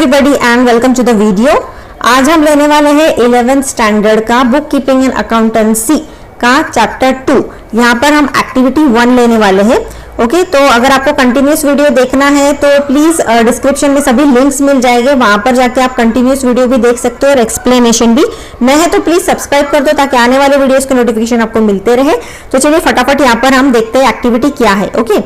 Everybody and welcome to the video. आज हम लेने वाले हैं 11th स्टैंडर्ड का बुक कीपिंग एंड अकाउंटेंसी का चैप्टर 2। यहाँ पर हम एक्टिविटी 1 लेने वाले हैं। ओके, तो अगर आपको कंटिन्यूस वीडियो देखना है तो प्लीज डिस्क्रिप्शन में सभी लिंक्स मिल जाएंगे, वहां पर जाके आप कंटिन्यूस वीडियो भी देख सकते हो और एक्सप्लेनेशन भी। नए है तो प्लीज सब्सक्राइब कर दो ताकि आने वाले वीडियोस के नोटिफिकेशन आपको मिलते रहे। तो चलिए फटाफट यहाँ पर हम देखते हैं एक्टिविटी क्या है। ओके,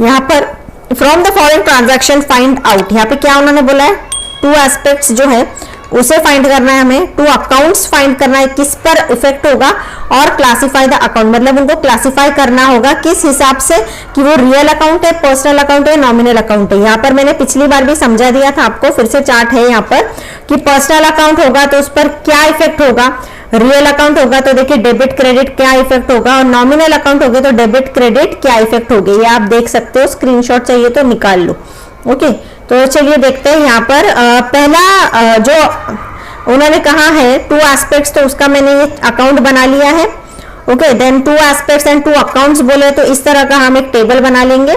यहाँ पर from the following transaction find out, यहाँ पे क्या उन्होंने बोला है, 2 एस्पेक्ट्स जो है उसे फाइंड करना है हमें, 2 अकाउंट्स फाइंड करना है, किस पर इफेक्ट होगा, और क्लासिफाई द अकाउंट, मतलब उनको क्लासिफाई करना होगा किस हिसाब से कि वो रियल अकाउंट है, पर्सनल अकाउंट है, नॉमिनल अकाउंट है। यहाँ पर मैंने पिछली बार भी समझा दिया था आपको, फिर से चार्ट है यहाँ पर कि पर्सनल अकाउंट होगा तो उस पर क्या इफेक्ट होगा, रियल अकाउंट होगा तो देखिए डेबिट क्रेडिट क्या इफेक्ट होगा, और नॉमिनल अकाउंट होगा तो डेबिट क्रेडिट क्या इफेक्ट होगा। ये आप देख सकते हो, स्क्रीनशॉट चाहिए तो निकाल लो। ओके, तो चलिए देखते हैं यहाँ पर पहला जो उन्होंने कहा है 2 एस्पेक्ट्स, तो उसका मैंने ये अकाउंट बना लिया है। Okay, then 2 aspects and 2 accounts बोले तो इस तरह का हम एक टेबल बना लेंगे,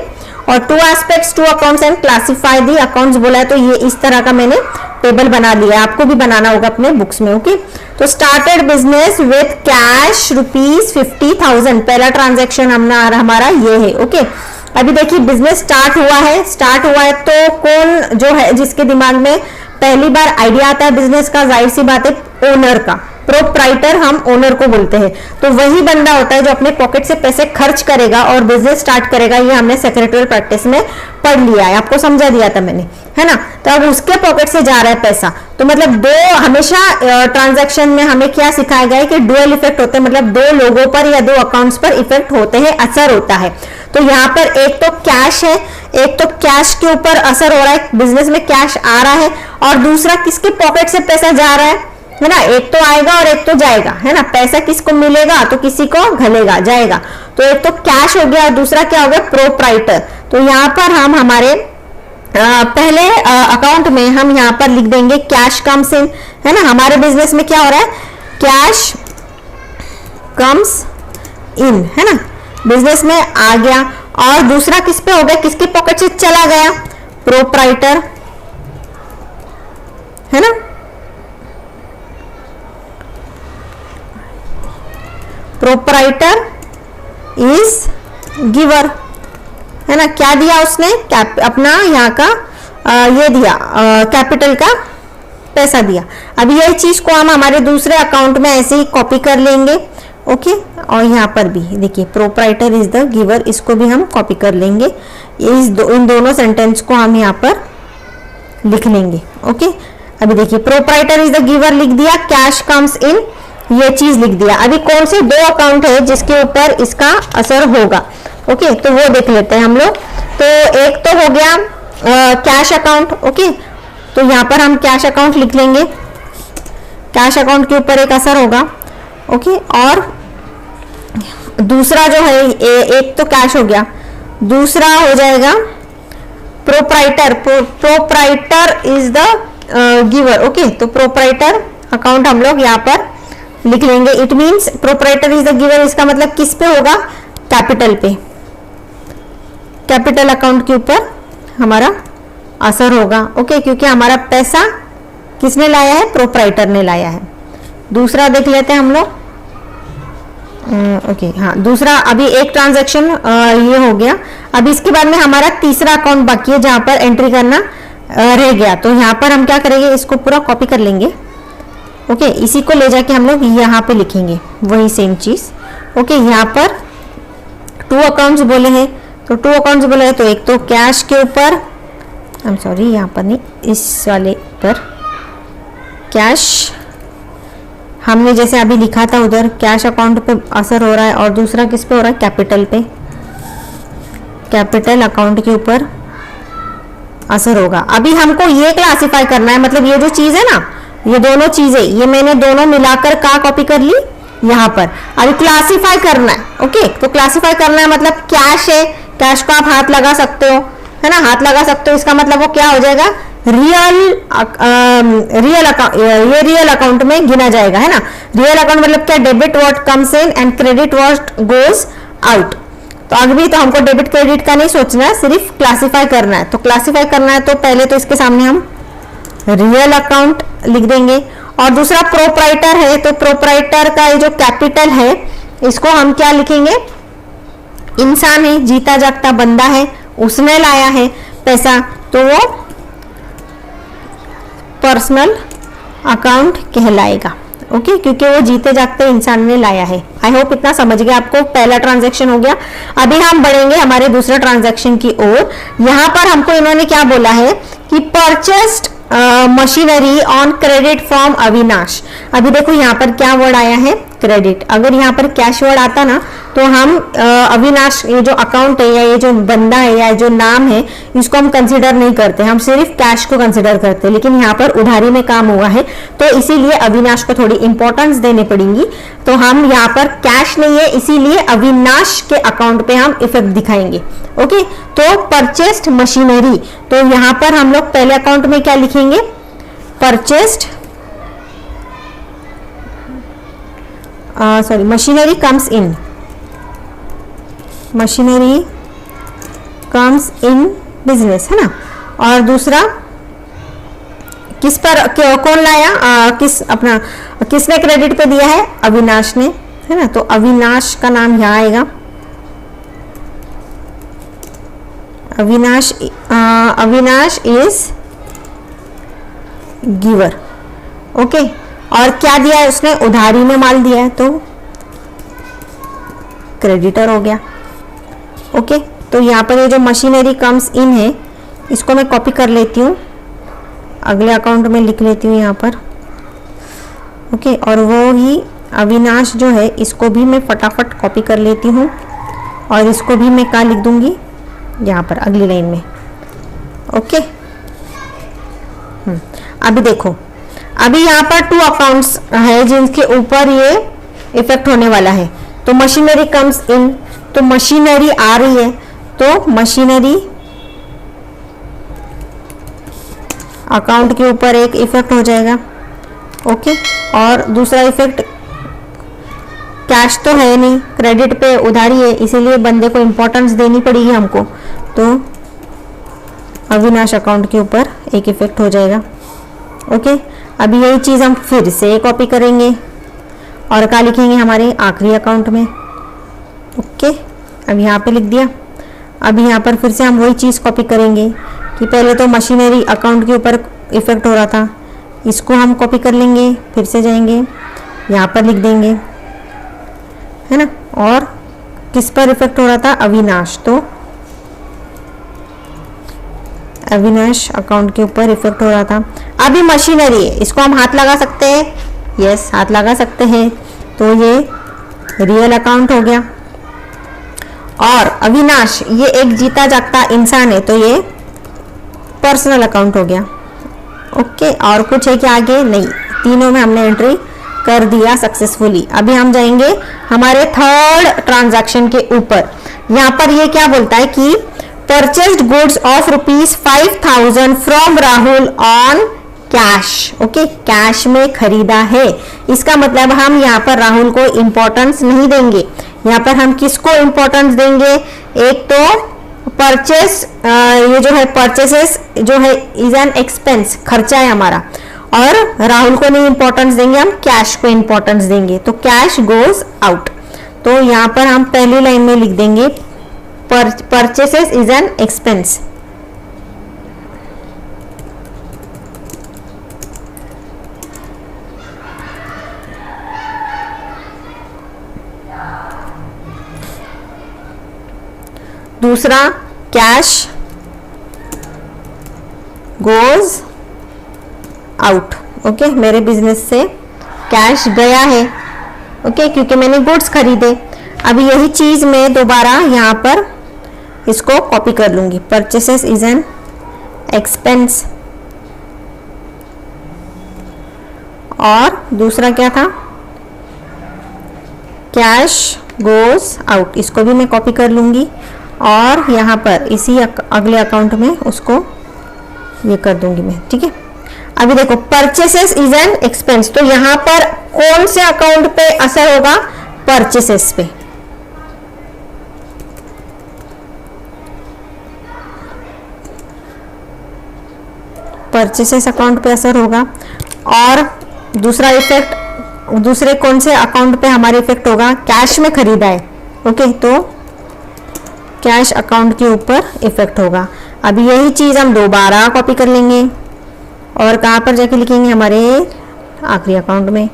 और 2 aspects 2 accounts and classify the accounts बोला है तो ये इस तरह का मैंने टेबल बना लिया है, आपको भी बनाना होगा अपने बुक्स में। ओके, तो स्टार्टेड बिजनेस विथ कैश ₹50,000, पहला ट्रांजैक्शन हमारा ये है। ओके, अभी देखिए बिजनेस स्टार्ट हुआ है तो कौन जो है जिसके दिमाग में पहली बार आइडिया आता है बिजनेस का, जाहिर सी बात है ओनर का, प्रोप्राइटर हम ओनर को बोलते हैं। तो वही बंदा होता है जो अपने पॉकेट से पैसे खर्च करेगा और बिजनेस स्टार्ट करेगा। ये हमने सेक्रेटरियल प्रैक्टिस में पढ़ लिया है, आपको समझा दिया था मैंने, है ना। तो अब उसके पॉकेट से जा रहा है पैसा, तो मतलब दो हमेशा ट्रांजैक्शन में हमें क्या सिखाया गया है कि डुअल इफेक्ट होते हैं, मतलब 2 लोगों पर या 2 अकाउंट्स पर इफेक्ट होते हैं, असर होता है। तो यहाँ पर एक तो कैश है, एक तो कैश के ऊपर असर हो रहा है, बिजनेस में कैश आ रहा है, और दूसरा किसके पॉकेट से पैसा जा रहा है ना। एक तो आएगा और एक तो जाएगा, है ना। पैसा किसको मिलेगा तो किसी को घलेगा जाएगा। तो एक तो कैश हो गया और दूसरा क्या हो गया, प्रोप्राइटर। तो यहाँ पर हम हमारे पहले अकाउंट में हम यहाँ पर लिख देंगे कैश कम्स इन, है ना। हमारे बिजनेस में क्या हो रहा है, कैश कम्स इन, है ना, बिजनेस में आ गया। और दूसरा किस पे हो गया, किसके पॉकेट से चला गया, प्रोप्राइटर, है ना। प्रोप्राइटर इज गिवर, है ना। क्या दिया उसने, अपना यहाँ का ये दिया, कैपिटल का पैसा दिया। अब यही चीज को हम हमारे दूसरे अकाउंट में ऐसे ही कॉपी कर लेंगे। ओके, और यहाँ पर भी देखिए प्रोप्राइटर इज द गिवर, इसको भी हम कॉपी कर लेंगे। इन दोनों सेंटेंस को हम यहाँ पर लिख लेंगे। ओके, अभी देखिए प्रोप्राइटर इज द गिवर लिख दिया, कैश कम्स इन ये चीज लिख दिया। अभी कौन से 2 अकाउंट है जिसके ऊपर इसका असर होगा, ओके, तो वो देख लेते हैं हम लोग। तो एक तो हो गया कैश अकाउंट। ओके, तो यहाँ पर हम कैश अकाउंट लिख लेंगे, कैश अकाउंट के ऊपर एक असर होगा। ओके, और दूसरा जो है एक तो कैश हो गया, दूसरा हो जाएगा proprietor, proprietor is the giver. Okay, तो प्रोप्राइटर अकाउंट हम लोग यहाँ पर लिख लेंगे। It means proprietor is the giver, इसका मतलब किस पे होगा, कैपिटल पे, कैपिटल अकाउंट के ऊपर हमारा असर होगा। ओके, क्योंकि हमारा पैसा किसने लाया है, प्रोप्राइटर ने लाया है। दूसरा देख लेते हैं हम लोग। ओके, हाँ, दूसरा अभी एक ट्रांजैक्शन ये हो गया। अभी इसके बाद में हमारा तीसरा अकाउंट बाकी है जहां पर एंट्री करना रह गया। तो यहाँ पर हम क्या करेंगे, इसको पूरा कॉपी कर लेंगे। ओके, इसी को ले जाके हम लोग यहाँ पे लिखेंगे वही सेम चीज। ओके, यहाँ पर 2 अकाउंट्स बोले हैं, तो 2 अकाउंट्स बोले हैं, तो एक तो कैश के ऊपर, आई एम सॉरी यहाँ पर नहीं, इस वाले पर कैश हमने जैसे अभी लिखा था उधर कैश अकाउंट पे असर हो रहा है, और दूसरा किस पे हो रहा है, कैपिटल पे, कैपिटल अकाउंट के ऊपर असर होगा। अभी हमको ये क्लासिफाई करना है, मतलब ये जो चीज है ना, ये दोनों चीजें, ये मैंने दोनों मिलाकर कहाँ कॉपी कर ली, यहाँ पर। अभी क्लासिफाई करना है। ओके, तो क्लासिफाई करना है मतलब कैश है, कैश को आप हाथ लगा सकते हो, है ना, हाथ लगा सकते हो। इसका मतलब वो क्या हो जाएगा, रियल अकाउंट में गिना जाएगा, है ना। रियल अकाउंट मतलब क्या, debit what comes in and credit what goes out. तो अभी तो हमको डेबिट क्रेडिट का नहीं सोचना है, सिर्फ क्लासिफाई करना है। तो क्लासिफाई करना है तो पहले तो इसके सामने हम रियल अकाउंट लिख देंगे। और दूसरा प्रोप्राइटर है, तो प्रोप्राइटर का ये जो कैपिटल है इसको हम क्या लिखेंगे, इंसान है, जीता जागता बंदा है, उसने लाया है पैसा, तो वो पर्सनल अकाउंट कहलाएगा। ओके, क्योंकि वो जीते जागते इंसान ने लाया है। आई होप इतना समझ गया आपको। पहला ट्रांजैक्शन हो गया। अभी हम बढ़ेंगे हमारे दूसरे ट्रांजैक्शन की ओर। यहाँ पर हमको इन्होंने क्या बोला है कि purchased machinery on credit from Avinash. अभी देखो यहाँ पर क्या वर्ड आया है, क्रेडिट। अगर यहाँ पर कैश वर्ड आता ना तो हम अविनाश, ये जो अकाउंट है या ये जो बंदा है या जो नाम है, इसको हम कंसिडर नहीं करते, हम सिर्फ कैश को कंसिडर करते हैं। लेकिन यहाँ पर उधारी में काम हुआ है तो इसीलिए अविनाश को थोड़ी इंपॉर्टेंस देनी पड़ेगी। तो हम यहाँ पर कैश नहीं है, इसीलिए अविनाश के अकाउंट पे हम इफेक्ट दिखाएंगे। ओके, तो परचेस्ड मशीनरी, तो यहाँ पर हम लोग पहले अकाउंट में क्या लिखेंगे, purchased machinery comes in, machinery comes in business, है ना। और दूसरा किस पर कौन लाया, किसने क्रेडिट पे दिया है, अविनाश ने, है ना। तो अविनाश का नाम यहाँ आएगा, अविनाश इज गिवर। ओके, और क्या दिया है उसने, उधारी में माल दिया है तो क्रेडिटर हो गया। ओके, तो यहाँ पर ये जो मशीनरी कम्स इन है इसको मैं कॉपी कर लेती हूँ, अगले अकाउंट में लिख लेती हूँ यहाँ पर। ओके, और वो ही अविनाश जो है इसको भी मैं फटाफट कॉपी कर लेती हूँ और इसको भी मैं क्या लिख दूंगी यहाँ पर अगली लाइन में। ओके, अभी देखो, अभी यहाँ पर 2 अकाउंट्स है जिनके ऊपर ये इफेक्ट होने वाला है। तो मशीनरी कम्स इन, तो मशीनरी आ रही है तो मशीनरी अकाउंट के ऊपर एक इफेक्ट हो जाएगा। ओके, और दूसरा इफेक्ट, कैश तो है नहीं, क्रेडिट पे उधारी है, इसीलिए बंदे को इंपॉर्टेंस देनी पड़ेगी हमको, तो अविनाश अकाउंट के ऊपर एक इफेक्ट हो जाएगा। ओके, अभी यही चीज़ हम फिर से कॉपी करेंगे और क्या लिखेंगे हमारे आखिरी अकाउंट में। ओके, अब यहाँ पे लिख दिया। अभी यहाँ पर फिर से हम वही चीज़ कॉपी करेंगे कि पहले तो मशीनरी अकाउंट के ऊपर इफेक्ट हो रहा था, इसको हम कॉपी कर लेंगे, फिर से जाएंगे यहाँ पर लिख देंगे, है ना। और किस पर इफेक्ट हो रहा था, अविनाश, तो अविनाश अकाउंट के ऊपर इफेक्ट हो रहा था। अभी मशीनरी है, इसको हम हाथ लगा सकते हैं, यस हाथ लगा सकते हैं, तो ये रियल अकाउंट हो गया। और अविनाश ये एक जीता जागता इंसान है तो ये पर्सनल अकाउंट हो गया। ओके, और कुछ है कि आगे नहीं, तीनों में हमने एंट्री कर दिया सक्सेसफुली। अभी हम जाएंगे हमारे थर्ड ट्रांजैक्शन के ऊपर। यहाँ पर ये क्या बोलता है कि purchased goods of ₹5,000 from Rahul on cash. Okay, cash में खरीदा है, इसका मतलब हम यहाँ पर राहुल को इंपॉर्टेंस नहीं देंगे। यहाँ पर हम किसको इंपॉर्टेंस देंगे, एक तो परचेस, ये जो है परचेसेस जो है इज एन एक्सपेंस, खर्चा है हमारा, और राहुल को नहीं इंपॉर्टेंस देंगे, हम कैश को इंपॉर्टेंस देंगे, तो कैश गोज आउट। तो यहाँ पर हम पहली लाइन में लिख देंगे परचेसेस इज एन एक्सपेंस। दूसरा कैश गोज आउट। ओके, मेरे बिजनेस से कैश गया है, ओके, क्योंकि मैंने गुड्स खरीदे। अभी यही चीज मैं दोबारा यहाँ पर इसको कॉपी कर लूंगी, परचेसेस इज एन एक्सपेंस। और दूसरा क्या था, कैश गोज आउट, इसको भी मैं कॉपी कर लूंगी और यहाँ पर इसी अगले अकाउंट में उसको ये कर दूंगी मैं, ठीक है। अभी देखो परचेसेस इज एन एक्सपेंस, तो यहाँ पर कौन से अकाउंट पे असर होगा, परचेसेस पे। परचेसेस अकाउंट पे असर होगा। और दूसरा इफेक्ट, दूसरे कौन से अकाउंट पे हमारे इफेक्ट होगा, कैश में खरीदा है, ओके, तो कैश अकाउंट के ऊपर इफेक्ट होगा। अभी यही चीज़ हम दोबारा कॉपी कर लेंगे और कहाँ पर जाके लिखेंगे, हमारे आखिरी अकाउंट में,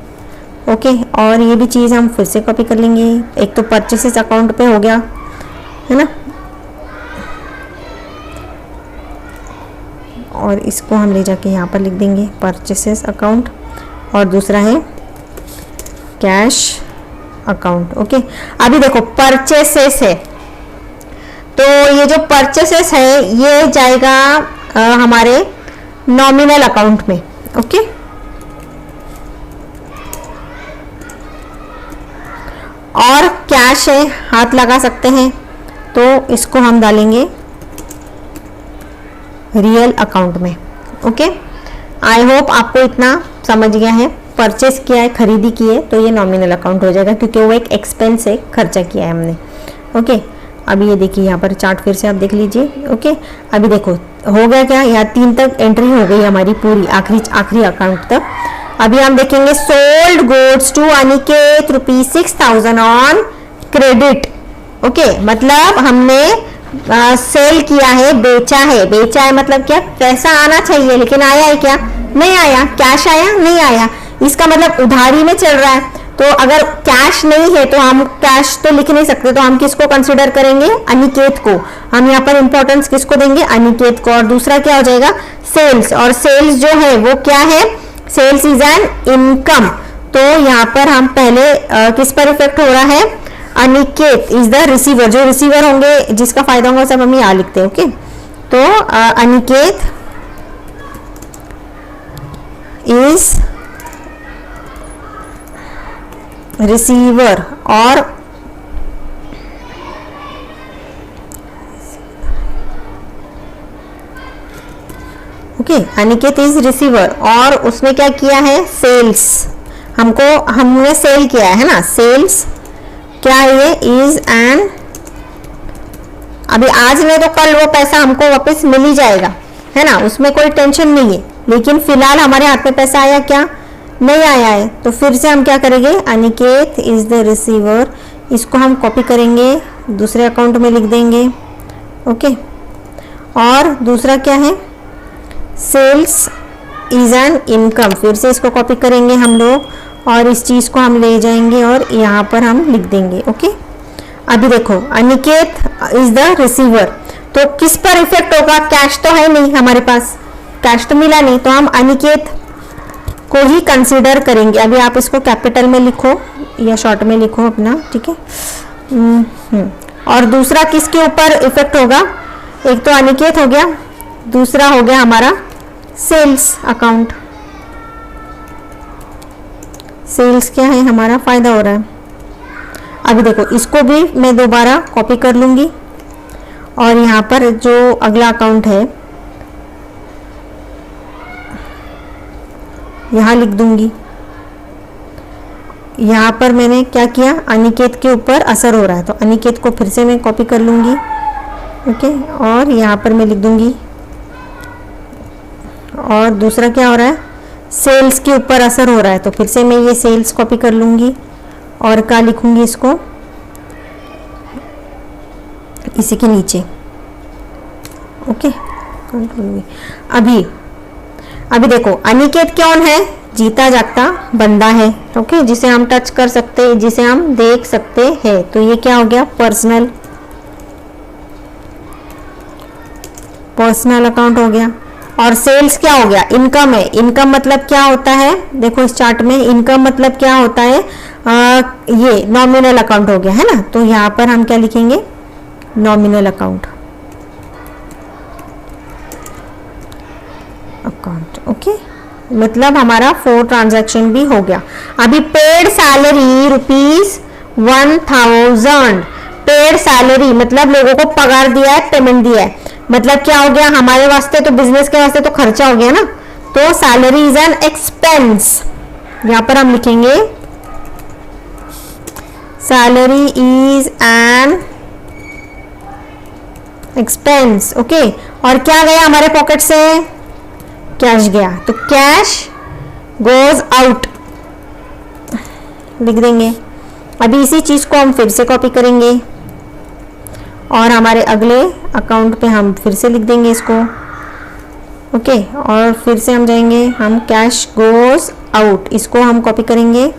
ओके। और ये भी चीज़ हम फिर से कॉपी कर लेंगे। एक तो परचेसेस अकाउंट पे हो गया, है ना, और इसको हम ले जाके यहाँ पर लिख देंगे परचेसेस अकाउंट, और दूसरा है कैश अकाउंट, ओके। अभी देखो परचेसेस है, तो ये जो परचेसेस है ये जाएगा हमारे नॉमिनल अकाउंट में, ओके। और कैश है, हाथ लगा सकते हैं, तो इसको हम डालेंगे रियल अकाउंट में, ओके। आई होप आपको इतना समझ गया है। परचेस किया है, खरीदी की है, तो ये नॉमिनल अकाउंट हो जाएगा क्योंकि वो एक एक्सपेंस है, खर्चा किया है हमने, ओके। अभी ये देखिए यहाँ पर चार्ट फिर से आप देख लीजिए, ओके। अभी देखो हो गया क्या, यहाँ 3 तक एंट्री हो गई हमारी पूरी, आखिरी अकाउंट तक। अभी हम देखेंगे sold goods to Aniket ₹6,000 on credit, okay. मतलब हमने सेल किया है, बेचा है मतलब क्या, पैसा आना चाहिए, लेकिन आया है क्या, नहीं आया। कैश आया, नहीं आया, इसका मतलब उधारी में चल रहा है। तो अगर कैश नहीं है तो हम कैश तो लिख नहीं सकते, तो हम किसको कंसिडर करेंगे, अनिकेत को। हम यहाँ पर इंपॉर्टेंस किसको देंगे, अनिकेत को। और दूसरा क्या हो जाएगा, सेल्स। और सेल्स जो है वो क्या है, सेल्स इज एन इनकम। तो यहाँ पर हम पहले किस पर इफेक्ट हो रहा है, अनिकेत इज द रिसीवर। जो रिसीवर होंगे, जिसका फायदा होगा, सब हम यहाँ लिखते हैं, ओके। तो अनिकेत इज रिसीवर, और ओके, अनिकेत इज रिसीवर। और उसने क्या किया है, सेल्स, हमने सेल किया है ना, सेल्स क्या है, ये इज एन, अभी आज नहीं तो कल वो पैसा हमको वापस मिल ही जाएगा, है ना, उसमें कोई टेंशन नहीं है। लेकिन फिलहाल हमारे हाथ में पैसा आया क्या, नहीं आया है। तो फिर से हम क्या करेंगे, अनिकेत इज द रिसीवर, इसको हम कॉपी करेंगे, दूसरे अकाउंट में लिख देंगे, ओके। और दूसरा क्या है, सेल्स इज एन इनकम, फिर से इसको कॉपी करेंगे हम लोग, और इस चीज़ को हम ले जाएंगे और यहाँ पर हम लिख देंगे, ओके। अभी देखो अनिकेत इज द रिसीवर, तो किस पर इफेक्ट होगा, कैश तो है नहीं हमारे पास, कैश तो मिला नहीं, तो हम अनिकेत को ही कंसीडर करेंगे। अभी आप इसको कैपिटल में लिखो या शॉर्ट में लिखो अपना, ठीक है। और दूसरा किसके ऊपर इफेक्ट होगा, एक तो अनिकेत हो गया, दूसरा हो गया हमारा सेल्स अकाउंट। सेल्स क्या है, हमारा फायदा हो रहा है। अभी देखो इसको भी मैं दोबारा कॉपी कर लूंगी, और यहाँ पर जो अगला अकाउंट है यहाँ लिख दूंगी। यहाँ पर मैंने क्या किया, अनिकेत के ऊपर असर हो रहा है, तो अनिकेत को फिर से मैं कॉपी कर लूंगी, ओके। और यहाँ पर मैं लिख दूंगी। और दूसरा क्या हो रहा है, सेल्स के ऊपर असर हो रहा है, तो फिर से मैं ये सेल्स कॉपी कर लूंगी, और क्या लिखूंगी इसको इसी के नीचे, ओके। अभी देखो अनिकेत कौन है, जीता जागता बंदा है, ओके, जिसे हम टच कर सकते हैं, जिसे हम देख सकते हैं। तो ये क्या हो गया, पर्सनल अकाउंट हो गया। और सेल्स क्या हो गया, इनकम है। इनकम मतलब क्या होता है, देखो इस चार्ट में इनकम मतलब क्या होता है, ये नॉमिनल अकाउंट हो गया, है ना। तो यहाँ पर हम क्या लिखेंगे, नॉमिनल अकाउंट, ओके। मतलब हमारा 4 ट्रांजैक्शन भी हो गया। अभी पेड सैलरी ₹1,000, पेड सैलरी मतलब लोगों को पगार दिया है, पेमेंट दिया है, मतलब क्या हो गया, हमारे वास्ते तो, बिजनेस के वास्ते तो खर्चा हो गया ना। तो सैलरी इज एन एक्सपेंस, यहां पर हम लिखेंगे salary is an expense, okay. और क्या गया हमारे पॉकेट से, कैश गया, तो कैश गोज आउट लिख देंगे। अभी इसी चीज को हम फिर से कॉपी करेंगे और हमारे अगले अकाउंट पे हम फिर से लिख देंगे इसको। ओके, और फिर से हम जाएंगे, हम कैश गोज आउट, इसको हम कॉपी करेंगे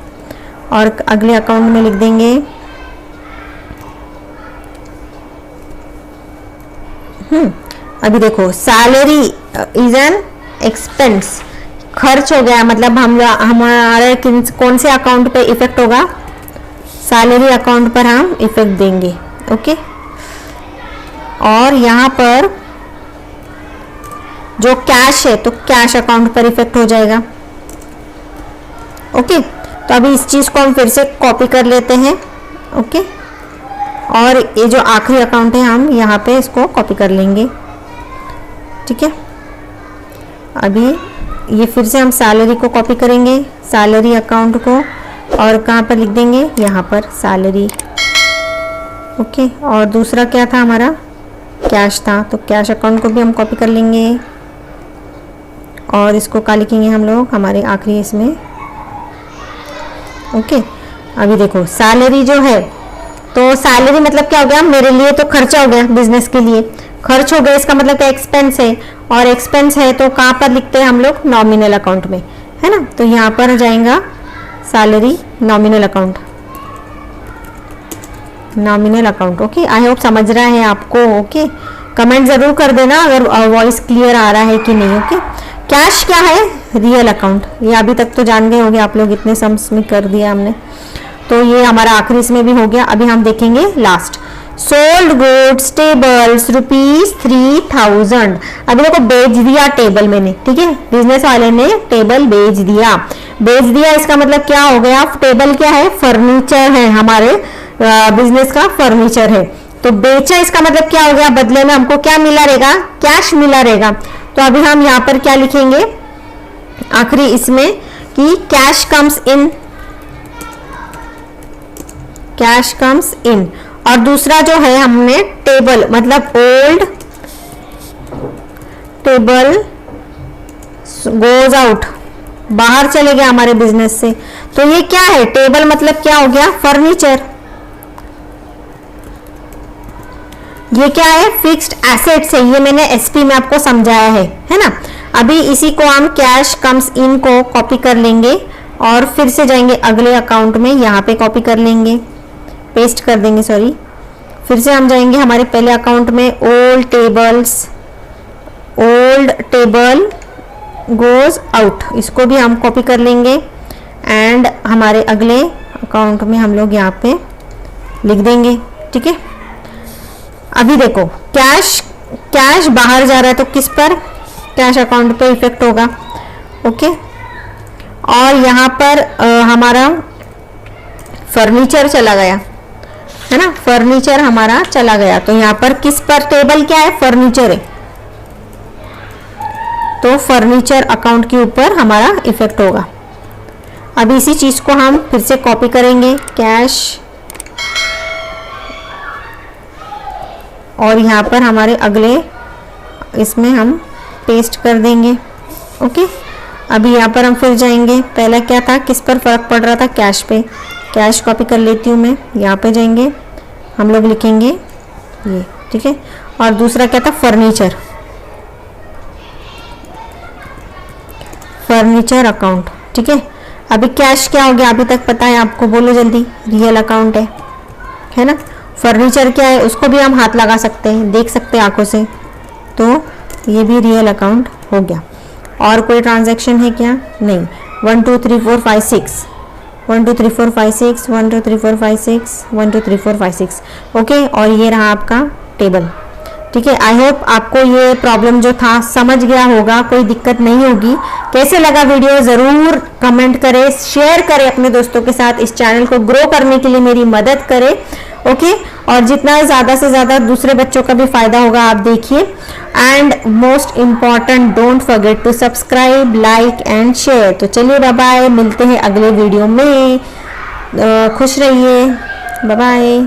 और अगले अकाउंट में लिख देंगे। अभी देखो, सैलरी इज एन एक्सपेंस, खर्च हो गया, मतलब हमारे कौन से अकाउंट पे इफेक्ट होगा, सैलरी अकाउंट पर हम इफेक्ट देंगे। ओके, और यहाँ पर जो कैश है तो कैश अकाउंट पर इफेक्ट हो जाएगा। ओके, तो अभी इस चीज को हम फिर से कॉपी कर लेते हैं। ओके, और ये जो आखिरी अकाउंट है हम यहाँ पे इसको कॉपी कर लेंगे। ठीक है, अभी ये फिर से हम सैलरी को कॉपी करेंगे, सैलरी अकाउंट को, और कहाँ पर लिख देंगे, यहाँ पर सैलरी। ओके, और दूसरा क्या था हमारा, कैश था, तो कैश अकाउंट को भी हम कॉपी कर लेंगे और इसको क्या लिखेंगे हम लोग हमारे आखिरी इसमें। ओके, अभी देखो सैलरी जो है, तो सैलरी मतलब क्या हो गया, मेरे लिए तो खर्चा हो गया, बिजनेस के लिए खर्च हो गया, इसका मतलब क्या, एक्सपेंस है, और एक्सपेंस है तो कहाँ पर लिखते हैं हम लोग, नॉमिनल अकाउंट में, है ना। तो यहाँ पर जाएगा salary nominal account, nominal account. Okay, I hope समझ रहा है आपको। ओके, कमेंट जरूर कर देना अगर वॉइस क्लियर आ रहा है कि नहीं। ओके, कैश क्या है, रियल अकाउंट, ये अभी तक तो जान गए होंगे आप लोग, इतने सम्स में कर दिया हमने, तो ये हमारा आखिरी इसमें भी हो गया। अभी हम देखेंगे लास्ट, सोल्ड गुड्स टेबल्स ₹3000। अभी देखो बेच दिया टेबल मैंने, ठीक है, बिजनेस वाले ने टेबल बेच दिया। बेच दिया इसका मतलब क्या हो गया, टेबल क्या है, फर्नीचर है, हमारे बिजनेस का फर्नीचर है। तो बेचा इसका मतलब क्या हो गया, बदले में हमको क्या मिला रहेगा, कैश मिला रहेगा। तो अभी हम यहाँ पर क्या लिखेंगे आखिरी इसमें कि cash comes in, cash comes in. और दूसरा जो है हमने टेबल मतलब ओल्ड टेबल गोज आउट, बाहर चले गया हमारे बिजनेस से। तो ये क्या है, टेबल मतलब क्या हो गया, फर्नीचर। ये क्या है, फिक्स्ड एसेट्स है, ये मैंने एसपी में आपको समझाया है ना। अभी इसी को हम कैश कम्स इन को कॉपी कर लेंगे और फिर से जाएंगे अगले अकाउंट में, यहाँ पे कॉपी कर लेंगे, पेस्ट कर देंगे, सॉरी। फिर से हम जाएंगे हमारे पहले अकाउंट में, old tables, old table goes out, इसको भी हम कॉपी कर लेंगे एंड हमारे अगले अकाउंट में हम लोग यहाँ पे लिख देंगे। ठीक है, अभी देखो कैश बाहर जा रहा है तो किस पर, कैश अकाउंट पे इफेक्ट होगा। ओके, और यहाँ पर हमारा फर्नीचर चला गया, है ना, फर्नीचर हमारा चला गया। तो यहाँ पर किस पर, टेबल क्या है, फर्नीचर है, तो फर्नीचर अकाउंट के ऊपर हमारा इफेक्ट होगा। अब इसी चीज को हम फिर से कॉपी करेंगे, कैश, और यहाँ पर हमारे अगले इसमें हम पेस्ट कर देंगे। ओके, अभी यहाँ पर हम फिर जाएंगे, पहला क्या था, किस पर फर्क पड़ रहा था, कैश पे, कैश कॉपी कर लेती हूँ मैं, यहाँ पे जाएंगे हम लोग लिखेंगे ये। ठीक है, और दूसरा क्या था, फर्नीचर, फर्नीचर अकाउंट। ठीक है, अभी कैश क्या हो गया, अभी तक पता है आपको, बोलो जल्दी, रियल अकाउंट है ना। फर्नीचर क्या है, उसको भी हम हाथ लगा सकते हैं, देख सकते हैं आंखों से, तो ये भी रियल अकाउंट हो गया। और कोई ट्रांजैक्शन है क्या, नहीं। 1 2 3 4 5 6, 1 2 3 4 5 6, 1 2 3 4 5 6, 1 2 3 4 5 6। ओके, और ये रहा आपका टेबल। ठीक है, आई होप आपको ये प्रॉब्लम जो था समझ गया होगा, कोई दिक्कत नहीं होगी। कैसे लगा वीडियो जरूर कमेंट करें, शेयर करें अपने दोस्तों के साथ, इस चैनल को ग्रो करने के लिए मेरी मदद करें। ओके, और जितना ज़्यादा से ज़्यादा दूसरे बच्चों का भी फायदा होगा आप देखिए। And most important, don't forget to subscribe, like and share. तो चलिए बाय बाय, मिलते हैं अगले वीडियो में, खुश रहिए, बाय बाय।